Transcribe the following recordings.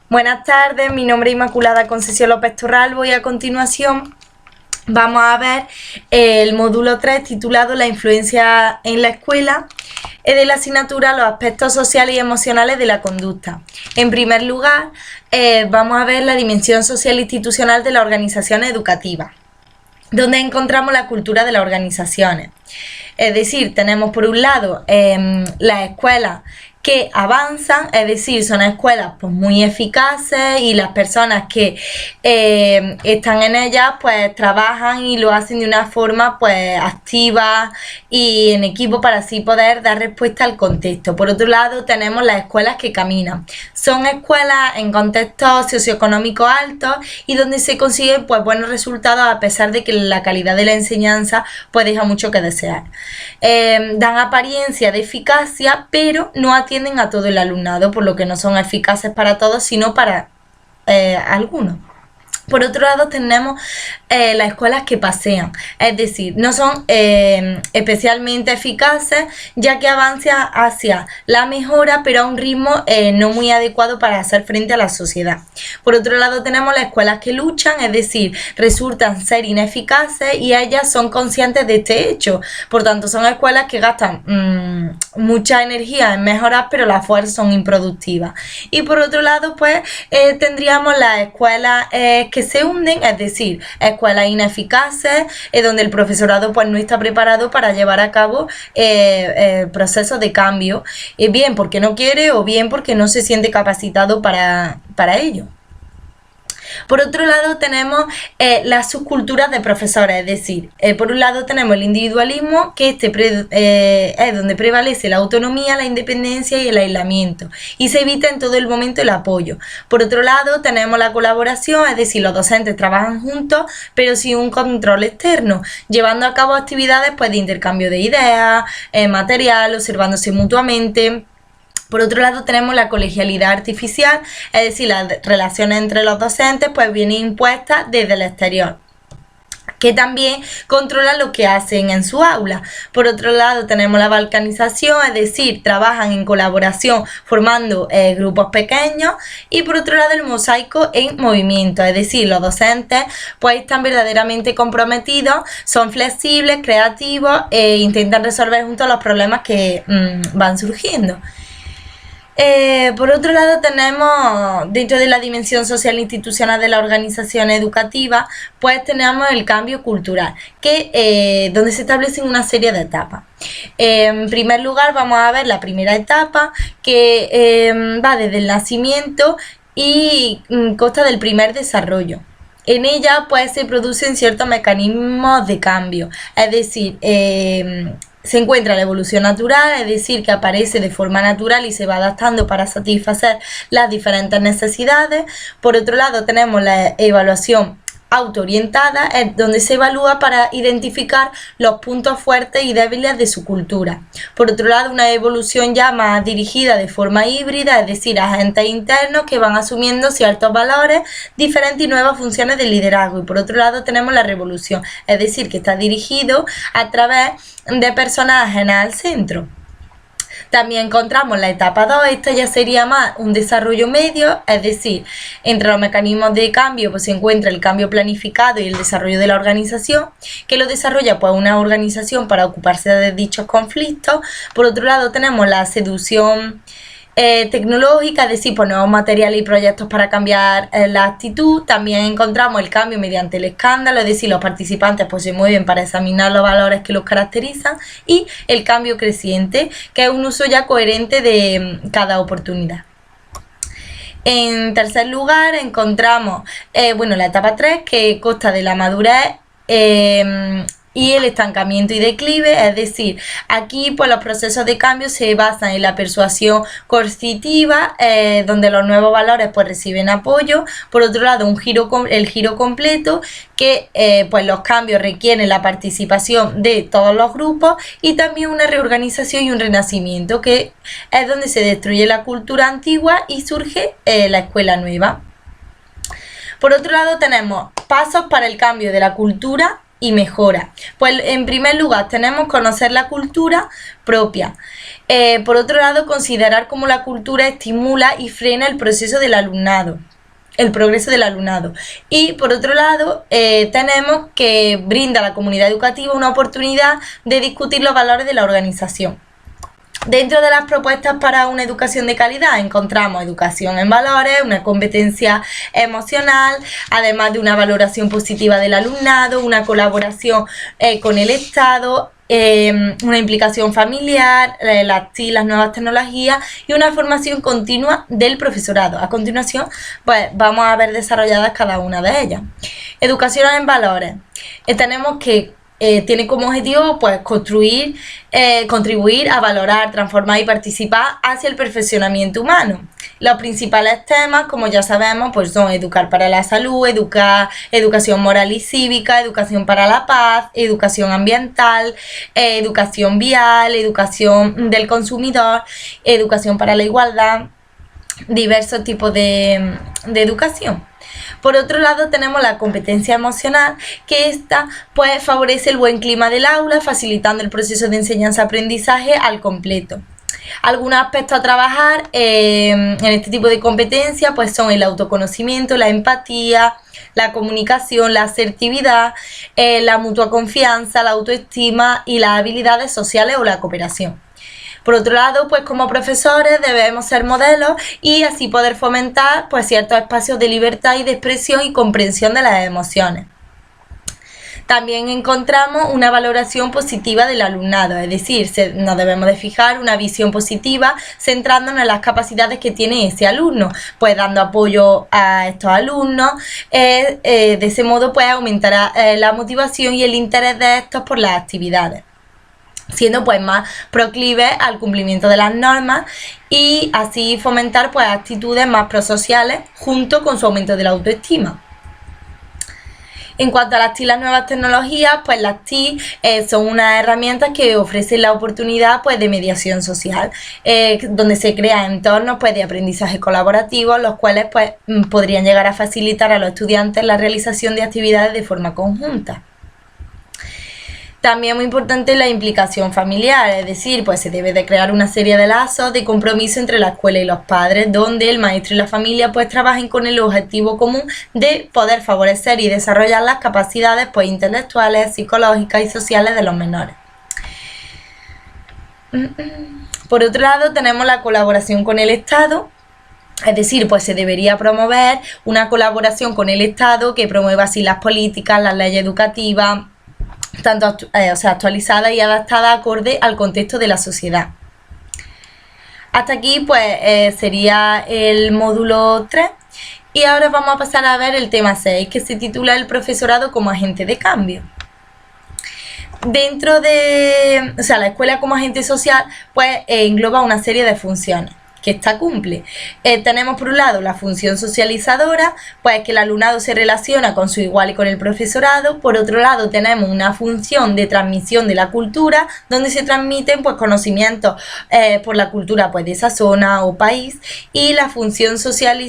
Buenas tardes, mi nombre es Inmaculada Concesión López Torralbo y a continuación vamos a ver el módulo 3 titulado La influencia en la escuela de la asignatura Los aspectos sociales y emocionales de la conducta. En primer lugar, vamos a ver la dimensión social e institucional de las organizaciones educativas, donde encontramos la cultura de las organizaciones. Es decir, tenemos por un lado las escuelas que avanzan, es decir, son escuelas pues muy eficaces y las personas que están en ellas pues trabajan y lo hacen de una forma pues activa y en equipo para así poder dar respuesta al contexto. Por otro lado tenemos las escuelas que caminan, son escuelas en contextos socioeconómicos altos y donde se consiguen pues buenos resultados a pesar de que la calidad de la enseñanza pues deja mucho que desear. Dan apariencia de eficacia pero no atienden a todo el alumnado, por lo que no son eficaces para todos, sino para algunos. Por otro lado tenemos las escuelas que pasean, es decir, no son especialmente eficaces ya que avanzan hacia la mejora pero a un ritmo no muy adecuado para hacer frente a la sociedad. Por otro lado tenemos las escuelas que luchan, es decir, resultan ser ineficaces y ellas son conscientes de este hecho, por tanto son escuelas que gastan mucha energía en mejorar pero las fuerzas son improductivas. Y por otro lado pues tendríamos las escuelas que se hunden, es decir, escuelas ineficaces donde el profesorado pues no está preparado para llevar a cabo procesos de cambio, bien porque no quiere o bien porque no se siente capacitado para ello. Por otro lado tenemos las subculturas de profesores, es decir, por un lado tenemos el individualismo, que es donde prevalece la autonomía, la independencia y el aislamiento, y se evita en todo el momento el apoyo. Por otro lado tenemos la colaboración, es decir, los docentes trabajan juntos, pero sin un control externo, llevando a cabo actividades pues, de intercambio de ideas, material, observándose mutuamente. Por otro lado tenemos la colegialidad artificial, es decir, las relaciones entre los docentes pues vienen impuestas desde el exterior, que también controlan lo que hacen en su aula. Por otro lado tenemos la balcanización, es decir, trabajan en colaboración formando grupos pequeños. Y por otro lado el mosaico en movimiento, es decir, los docentes pues están verdaderamente comprometidos, son flexibles, creativos e intentan resolver juntos los problemas que van surgiendo. Por otro lado tenemos, dentro de la dimensión social e institucional de la organización educativa, pues tenemos el cambio cultural, donde se establecen una serie de etapas. En primer lugar vamos a ver la primera etapa, que va desde el nacimiento y consta del primer desarrollo. En ella pues se producen ciertos mecanismos de cambio, es decir, se encuentra la evolución natural, es decir, que aparece de forma natural y se va adaptando para satisfacer las diferentes necesidades. Por otro lado tenemos la evaluación autoorientada, donde se evalúa para identificar los puntos fuertes y débiles de su cultura. Por otro lado, una evolución ya más dirigida de forma híbrida, es decir, agentes internos que van asumiendo ciertos valores diferentes y nuevas funciones de liderazgo. Y por otro lado tenemos la revolución, es decir, que está dirigido a través de personas ajenas al centro. También encontramos la etapa 2, esta ya sería más un desarrollo medio, es decir, entre los mecanismos de cambio pues se encuentra el cambio planificado y el desarrollo de la organización, que lo desarrolla pues una organización para ocuparse de dichos conflictos. Por otro lado tenemos la seducción tecnológica, es decir, pues nuevos materiales y proyectos para cambiar la actitud. También encontramos el cambio mediante el escándalo, es decir, los participantes pues se mueven para examinar los valores que los caracterizan, y el cambio creciente, que es un uso ya coherente de cada oportunidad. En tercer lugar encontramos la etapa 3, que consta de la madurez y el estancamiento y declive, es decir, aquí pues los procesos de cambio se basan en la persuasión coercitiva, donde los nuevos valores pues reciben apoyo. Por otro lado el giro completo, que pues los cambios requieren la participación de todos los grupos, y también una reorganización y un renacimiento, que es donde se destruye la cultura antigua y surge la escuela nueva. Por otro lado tenemos pasos para el cambio de la cultura y mejora. Pues en primer lugar tenemos conocer la cultura propia. Por otro lado, considerar cómo la cultura estimula y frena el proceso del alumnado, el progreso del alumnado. Y por otro lado, tenemos que brinda a la comunidad educativa una oportunidad de discutir los valores de la organización. Dentro de las propuestas para una educación de calidad encontramos educación en valores, una competencia emocional, además de una valoración positiva del alumnado, una colaboración con el Estado, una implicación familiar, las TIC, las nuevas tecnologías y una formación continua del profesorado. A continuación, pues vamos a ver desarrolladas cada una de ellas. Educación en valores. Tenemos que tiene como objetivo pues contribuir a valorar, transformar y participar hacia el perfeccionamiento humano. Los principales temas, como ya sabemos, pues son educar para la salud, educación moral y cívica, educación para la paz, educación ambiental, educación vial, educación del consumidor, educación para la igualdad, diversos tipos de educación. Por otro lado tenemos la competencia emocional, que esta pues favorece el buen clima del aula, facilitando el proceso de enseñanza-aprendizaje al completo. Algunos aspectos a trabajar en este tipo de competencia pues son el autoconocimiento, la empatía, la comunicación, la asertividad, la mutua confianza, la autoestima y las habilidades sociales o la cooperación. Por otro lado, pues como profesores debemos ser modelos y así poder fomentar pues ciertos espacios de libertad y de expresión y comprensión de las emociones. También encontramos una valoración positiva del alumnado, es decir, nos debemos de fijar una visión positiva centrándonos en las capacidades que tiene ese alumno, pues dando apoyo a estos alumnos, de ese modo pues aumentará la motivación y el interés de estos por las actividades, siendo pues más proclives al cumplimiento de las normas y así fomentar pues actitudes más prosociales junto con su aumento de la autoestima. En cuanto a las TIC, las nuevas tecnologías, pues las TIC son unas herramientas que ofrecen la oportunidad pues de mediación social, donde se crean entornos pues de aprendizaje colaborativo, los cuales pues podrían llegar a facilitar a los estudiantes la realización de actividades de forma conjunta. También muy importante la implicación familiar, es decir, pues se debe de crear una serie de lazos de compromiso entre la escuela y los padres, donde el maestro y la familia pues trabajen con el objetivo común de poder favorecer y desarrollar las capacidades pues intelectuales, psicológicas y sociales de los menores. Por otro lado, tenemos la colaboración con el Estado. Es decir, pues se debería promover una colaboración con el Estado que promueva así las políticas, las leyes educativas, tanto actualizada y adaptada acorde al contexto de la sociedad. Hasta aquí pues sería el módulo 3 y ahora vamos a pasar a ver el tema 6, que se titula El profesorado como agente de cambio. Dentro de la escuela como agente social pues engloba una serie de funciones que esta cumple. Tenemos por un lado la función socializadora, pues que el alumnado se relaciona con su igual y con el profesorado. Por otro lado tenemos una función de transmisión de la cultura, donde se transmiten pues conocimientos por la cultura pues de esa zona o país, y la función social,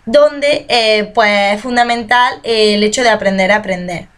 donde pues es fundamental el hecho de aprender a aprender.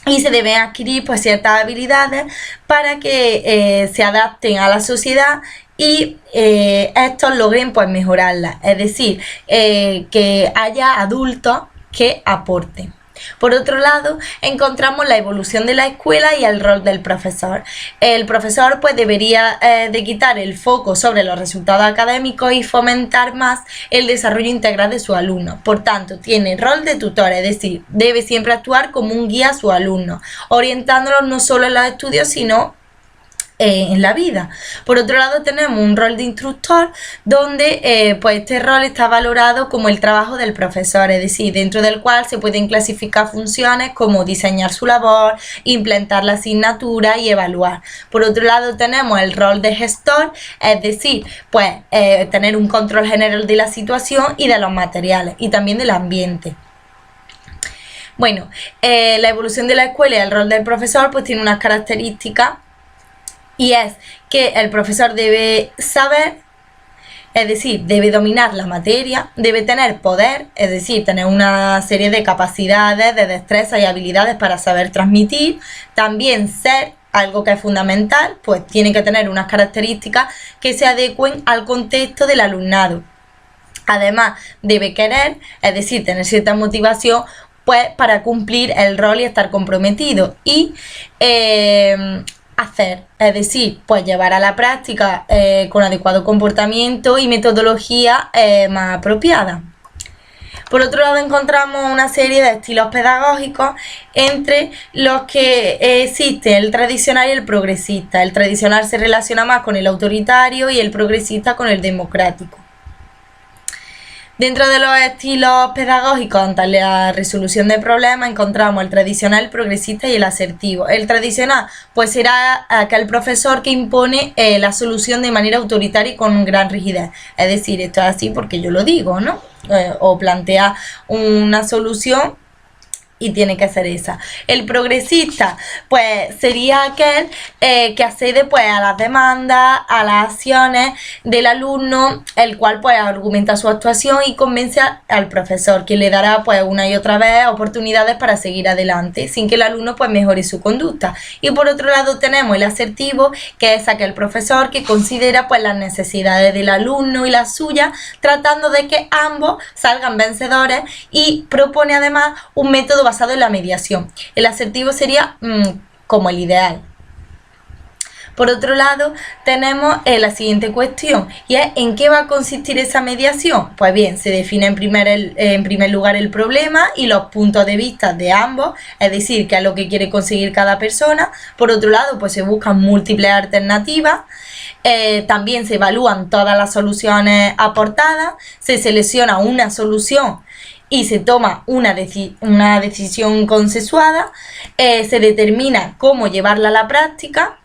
Y se deben adquirir pues ciertas habilidades para que se adapten a la sociedad y estos logren pues mejorarla, es decir, que haya adultos que aporten. Por otro lado, encontramos la evolución de la escuela y el rol del profesor. El profesor pues debería de quitar el foco sobre los resultados académicos y fomentar más el desarrollo integral de su alumno. Por tanto, tiene rol de tutor, es decir, debe siempre actuar como un guía a su alumno, orientándolos no solo en los estudios, sino en la vida. Por otro lado tenemos un rol de instructor, donde pues este rol está valorado como el trabajo del profesor, es decir, dentro del cual se pueden clasificar funciones como diseñar su labor, implementar la asignatura y evaluar. Por otro lado tenemos el rol de gestor, es decir, pues tener un control general de la situación y de los materiales y también del ambiente. Bueno, la evolución de la escuela y el rol del profesor pues tiene unas características, y es que el profesor debe saber, es decir, debe dominar la materia, debe tener poder, es decir, tener una serie de capacidades, de destrezas y habilidades para saber transmitir, también ser algo que es fundamental, pues tiene que tener unas características que se adecuen al contexto del alumnado. Además, debe querer, es decir, tener cierta motivación, pues para cumplir el rol y estar comprometido. Y hacer, es decir, pues llevar a la práctica con adecuado comportamiento y metodología más apropiada. Por otro lado, encontramos una serie de estilos pedagógicos entre los que existe el tradicional y el progresista. El tradicional se relaciona más con el autoritario y el progresista con el democrático. Dentro de los estilos pedagógicos ante la resolución de problemas encontramos el tradicional, el progresista y el asertivo. El tradicional pues será aquel profesor que impone la solución de manera autoritaria y con gran rigidez. Es decir, esto es así porque yo lo digo, ¿no? O plantea una solución y tiene que ser esa. El progresista, pues sería aquel que accede pues a las demandas, a las acciones del alumno, el cual pues argumenta su actuación y convence al profesor, quien le dará pues una y otra vez oportunidades para seguir adelante, sin que el alumno pues mejore su conducta. Y por otro lado tenemos el asertivo, que es aquel profesor que considera pues las necesidades del alumno y las suyas, tratando de que ambos salgan vencedores, y propone además un método basado en la mediación. El asertivo sería como el ideal. Por otro lado, tenemos la siguiente cuestión, y es ¿en qué va a consistir esa mediación? Pues bien, se define en primer lugar el problema y los puntos de vista de ambos, es decir, qué es lo que quiere conseguir cada persona. Por otro lado, pues se buscan múltiples alternativas. También se evalúan todas las soluciones aportadas, se selecciona una solución y se toma una decisión consensuada, se determina cómo llevarla a la práctica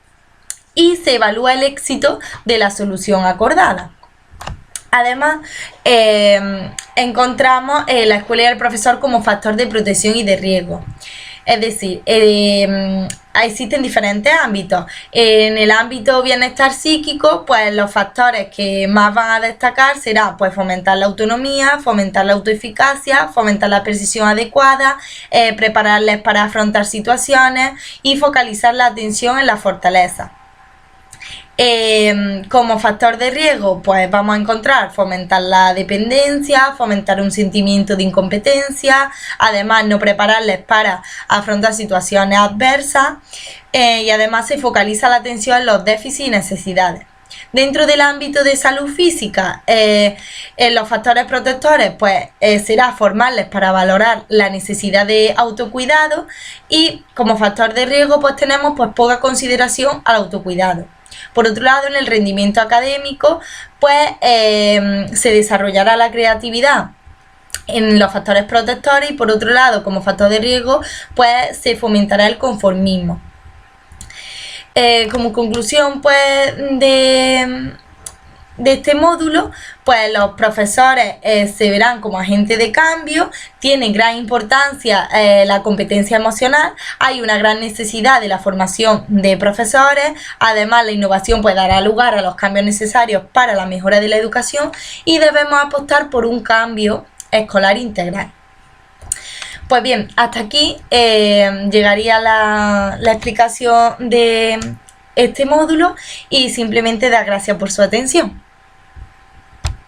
y se evalúa el éxito de la solución acordada. Además, encontramos la escuela y el profesor como factor de protección y de riesgo. Es decir, existen diferentes ámbitos. En el ámbito bienestar psíquico, pues los factores que más van a destacar serán pues fomentar la autonomía, fomentar la autoeficacia, fomentar la precisión adecuada, prepararles para afrontar situaciones y focalizar la atención en la fortaleza. Como factor de riesgo, pues vamos a encontrar fomentar la dependencia, fomentar un sentimiento de incompetencia, además no prepararles para afrontar situaciones adversas, y además se focaliza la atención en los déficits y necesidades. Dentro del ámbito de salud física, en los factores protectores, pues será formarles para valorar la necesidad de autocuidado, y como factor de riesgo pues tenemos pues poca consideración al autocuidado. Por otro lado, en el rendimiento académico, pues se desarrollará la creatividad en los factores protectores, y por otro lado, como factor de riesgo, pues se fomentará el conformismo. Como conclusión, pues, de este módulo, pues los profesores se verán como agentes de cambio, tiene gran importancia la competencia emocional, hay una gran necesidad de la formación de profesores, además la innovación pues dará lugar a los cambios necesarios para la mejora de la educación, y debemos apostar por un cambio escolar integral. Pues bien, hasta aquí llegaría la explicación de este módulo, y simplemente dar gracias por su atención.